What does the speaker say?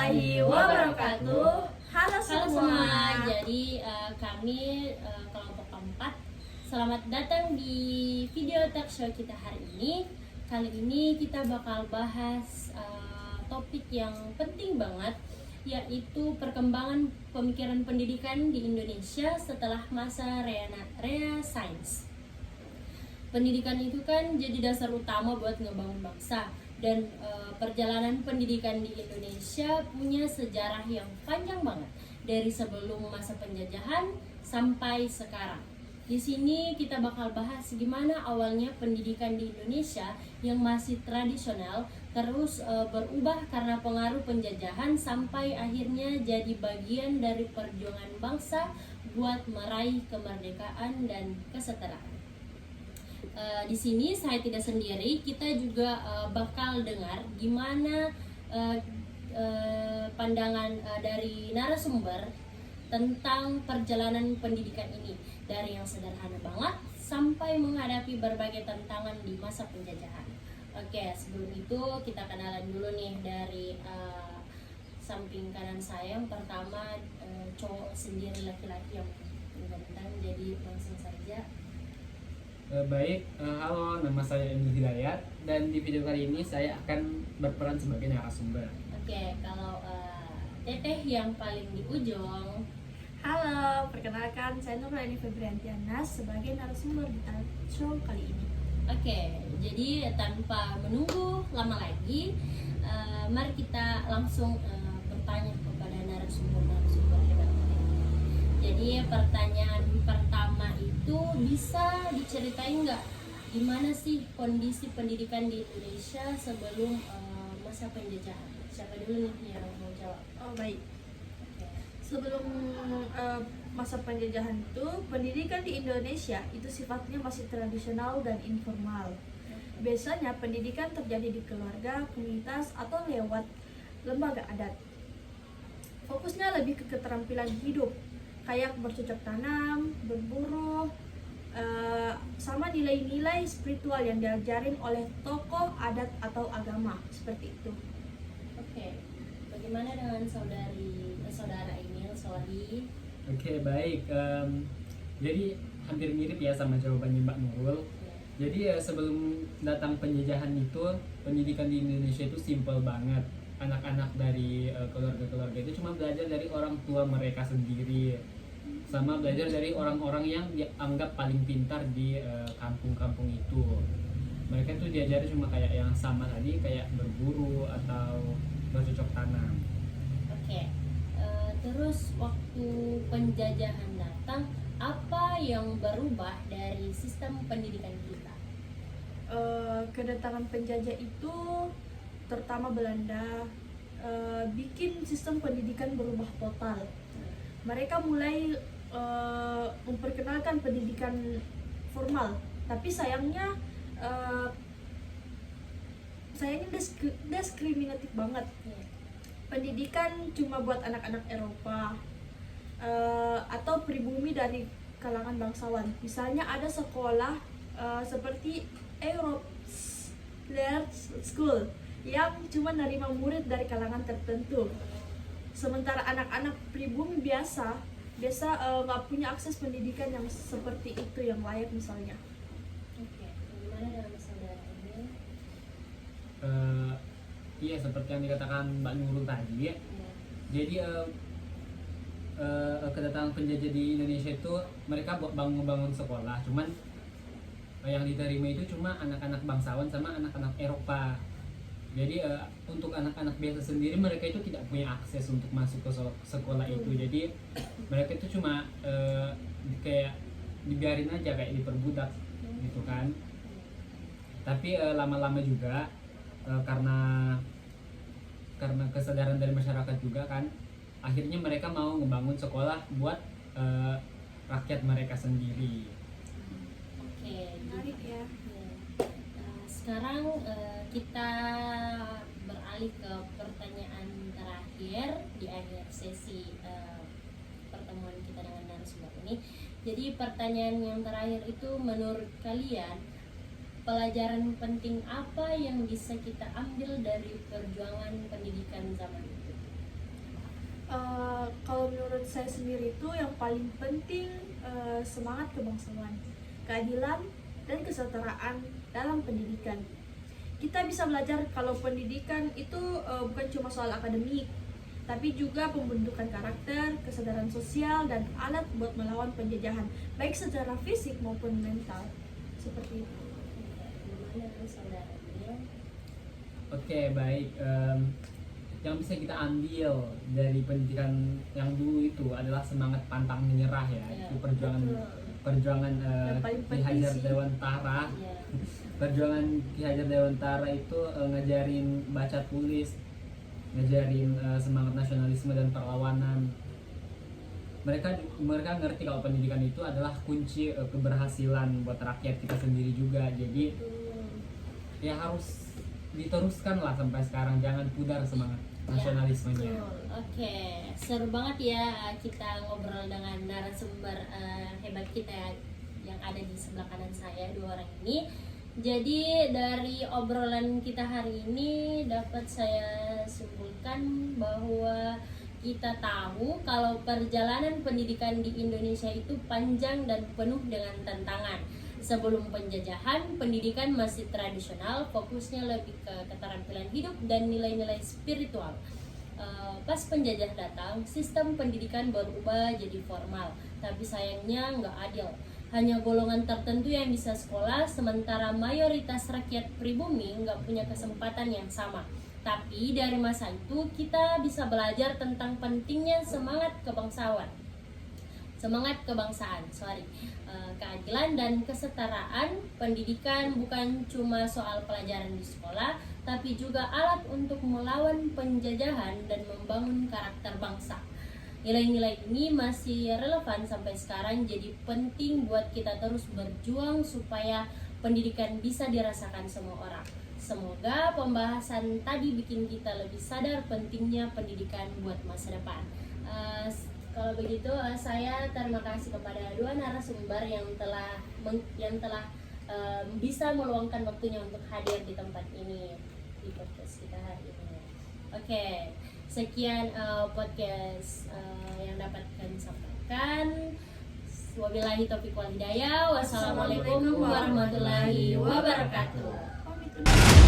warahmatullahi wabarakatuh. Halo Halo semua. semua, jadi kami kelompok keempat. Selamat datang di video talk show kita hari ini. Kali ini kita bakal bahas topik yang penting banget, yaitu perkembangan pemikiran pendidikan di Indonesia setelah masa Renaissance. Pendidikan itu kan jadi dasar utama buat ngebangun bangsa. Dan perjalanan pendidikan di Indonesia punya sejarah yang panjang banget, dari sebelum masa penjajahan sampai sekarang. Di sini kita bakal bahas gimana awalnya pendidikan di Indonesia yang masih tradisional terus berubah karena pengaruh penjajahan sampai akhirnya jadi bagian dari perjuangan bangsa buat meraih kemerdekaan dan kesetaraan. Di sini saya tidak sendiri, kita juga bakal dengar gimana pandangan dari narasumber tentang perjalanan pendidikan ini, dari yang sederhana banget sampai menghadapi berbagai tantangan di masa penjajahan. Oke, sebelum itu kita kenalan dulu nih dari samping kanan saya. Yang pertama cowok sendiri, laki-laki yang ganteng, jadi langsung saja. Baik, halo, nama saya Emil Hidayat dan di video kali ini saya akan berperan sebagai narasumber. Oke, kalau teteh yang paling di ujung. Halo, perkenalkan saya Nurlani Febriantiana sebagai narasumber di talk show kali ini. Oke, jadi tanpa menunggu lama lagi, mari kita langsung bertanya kepada narasumber hebat kita. Jadi pertanyaan pertama itu, bisa diceritain nggak gimana sih kondisi pendidikan di Indonesia sebelum masa penjajahan? Siapa dulu nih yang mau jawab? Oh baik. Oke. Sebelum masa penjajahan itu, pendidikan di Indonesia itu sifatnya masih tradisional dan informal. Biasanya pendidikan terjadi di keluarga, komunitas, atau lewat lembaga adat. Fokusnya lebih ke keterampilan hidup, kayak bercocok tanam, berburu, sama nilai-nilai spiritual yang diajarin oleh tokoh adat atau agama, seperti itu. Oke, bagaimana dengan saudara Emil, sorry? Oke, baik. Jadi hampir mirip ya sama jawabannya Mbak Nurul. Jadi sebelum datang penjajahan itu, pendidikan di Indonesia itu simpel banget. Anak-anak dari keluarga-keluarga itu cuma belajar dari orang tua mereka sendiri, sama belajar dari orang-orang yang dianggap paling pintar di kampung-kampung itu. Mereka tuh diajari cuma kayak yang sama tadi, kayak berburu atau bercocok tanam. Oke, terus waktu penjajahan datang, apa yang berubah dari sistem pendidikan kita? Kedatangan penjajah itu, terutama Belanda, bikin sistem pendidikan berubah total. Mereka mulai memperkenalkan pendidikan formal, tapi sayangnya diskriminatif banget. Pendidikan cuma buat anak-anak Eropa atau pribumi dari kalangan bangsawan. Misalnya ada sekolah seperti Europe School yang cuma nerima murid dari kalangan tertentu. Sementara anak-anak pribumi biasa nggak punya akses pendidikan yang seperti itu, yang layak misalnya. Oke, bagaimana dengan saudara Emil? Iya, seperti yang dikatakan Mbak Nurul tadi ya. Jadi kedatangan penjajah di Indonesia itu, mereka bangun sekolah, cuman yang diterima itu cuma anak-anak bangsawan sama anak-anak Eropa. Jadi untuk anak-anak biasa sendiri, mereka itu tidak punya akses untuk masuk ke sekolah itu. Jadi mereka itu cuma kayak dibiarin aja, kayak diperbudak gitu kan. Tapi lama-lama juga karena kesadaran dari masyarakat juga kan, akhirnya mereka mau ngebangun sekolah buat rakyat mereka sendiri. Oke, Menarik ya. Sekarang kita beralih ke pertanyaan terakhir di akhir sesi pertemuan kita dengan narasumber ini. Jadi pertanyaan yang terakhir itu, menurut kalian pelajaran penting apa yang bisa kita ambil dari perjuangan pendidikan zaman itu? Kalau menurut saya sendiri itu yang paling penting semangat kebangsaan, keadilan, dan kesetaraan dalam pendidikan. Kita bisa belajar kalau pendidikan itu bukan cuma soal akademik, tapi juga pembentukan karakter, kesadaran sosial, dan alat buat melawan penjajahan, baik secara fisik maupun mental. Seperti itu. Gimana saudara Emil? Oke, baik. Yang bisa kita ambil dari pendidikan yang dulu itu adalah semangat pantang menyerah ya. Ya, Itu perjuangan Yang paling Ki penting Hajar sih. Dewantara. Ya. Perjuangan Ki Hajar Dewantara itu ngajarin baca tulis, ngajarin semangat nasionalisme dan perlawanan. Mereka ngerti kalau pendidikan itu adalah kunci keberhasilan buat rakyat kita sendiri juga. Jadi ya harus diteruskan lah sampai sekarang, jangan pudar semangat nasionalismenya. Oke, seru banget ya kita ngobrol dengan narasumber hebat kita yang ada di sebelah kanan saya, dua orang ini. Jadi dari obrolan kita hari ini dapat saya simpulkan bahwa kita tahu kalau perjalanan pendidikan di Indonesia itu panjang dan penuh dengan tantangan. Sebelum penjajahan, pendidikan masih tradisional, fokusnya lebih ke keterampilan hidup dan nilai-nilai spiritual. Pas penjajah datang, sistem pendidikan berubah jadi formal, tapi sayangnya nggak adil. Hanya golongan tertentu yang bisa sekolah, sementara mayoritas rakyat pribumi nggak punya kesempatan yang sama. Tapi dari masa itu kita bisa belajar tentang pentingnya semangat kebangsaan, keadilan dan kesetaraan. Pendidikan bukan cuma soal pelajaran di sekolah, tapi juga alat untuk melawan penjajahan dan membangun karakter bangsa. Nilai-nilai ini masih relevan sampai sekarang, jadi penting buat kita terus berjuang supaya pendidikan bisa dirasakan semua orang. Semoga pembahasan tadi bikin kita lebih sadar pentingnya pendidikan buat masa depan. Kalau begitu, saya terima kasih kepada dua narasumber yang telah bisa meluangkan waktunya untuk hadir di tempat ini di podcast kita hari ini. Oke, sekian podcast yang dapat kami sampaikan. Wabillahi taufiq wal hidayah. Wassalamualaikum warahmatullahi wabarakatuh. Pamit undur diri.